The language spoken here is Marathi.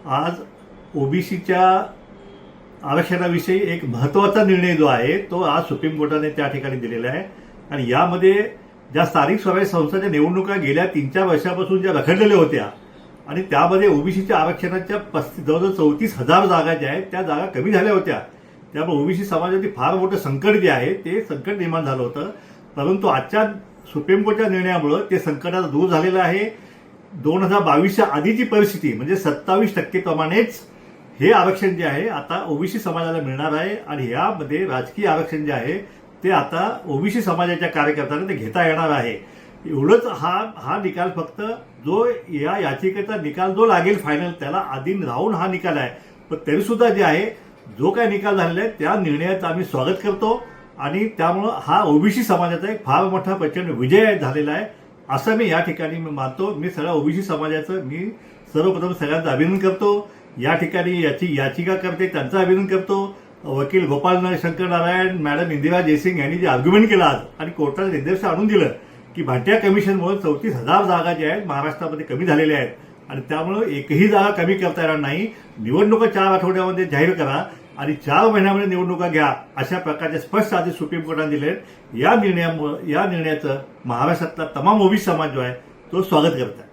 आज ओबीसीच्या आरक्षणाविषयी एक महत्त्वाचा निर्णय जो आहे तो आज सुप्रीम कोर्टाने त्या ठिकाणी दिलेला आहे. आणि यामध्ये ज्या स्थानिक स्वराज्य संस्थांच्या निवडणुका गेल्या 3-4 वर्षापासून ज्या रखडलेल्या होत्या आणि त्यामध्ये ओबीसीच्या आरक्षणाच्या जवळजवळ 34,000 जागा ज्या आहेत त्या जागा कमी झाल्या होत्या. त्यामुळे ओबीसी समाजाचे फार मोठं संकट जे आहे ते संकट निर्माण झालं होतं. परंतु आजच्या सुप्रीम कोर्टच्या निर्णयामुळे ते संकट आता दूर झालेलं आहे. 2022च्या आधीची परिस्थिती म्हणजे 27% प्रमाणेच हे आरक्षण जे आहे आता ओबीसी समाजाला मिळणार आहे. आणि यामध्ये राजकीय आरक्षण जे आहे ते आता ओबीसी समाजाच्या कार्यकर्त्यांना ते घेता येणार आहे. एवढंच हा निकाल फक्त जो या याचिकेचा निकाल जो लागेल फायनल त्याला अधीन राहून हा निकाल आहे. पण तरीसुद्धा जे आहे जो काय निकाल झालेला आहे त्या निर्णयाचं आम्ही स्वागत करतो. आणि त्यामुळं हा ओबीसी समाजाचा एक फार मोठा प्रचंड विजय झालेला आहे असं मी या ठिकाणी मानतो. मी सगळ्या ओबीसी समाजाचं मी सर्वप्रथम सगळ्यांचं अभिनंदन करतो. या ठिकाणी याची याचिका करते त्यांचं अभिनंदन करतो. वकील गोपाल शंकर नारायण, मॅडम इंदिरा जयसिंग यांनी जे आर्ग्युमेंट केलं आज आणि कोर्टाने निर्देश आणून दिलं की भाटिया कमिशनमुळे 34,000 जागा ज्या आहेत महाराष्ट्रामध्ये कमी झालेल्या आहेत आणि त्यामुळे एकही जागा कमी करता येणार नाही. निवडणुका 4 आठवड्यामध्ये जाहीर करा आणि 4 महिन्यामध्ये निवडणुका घ्या अशा प्रकारचे स्पष्ट आदेश सुप्रीम कोर्टाने दिले. या निर्णयाचं महाराष्ट्रातला तमाम ओबीसी समाज जो आहे तो स्वागत करत आहे.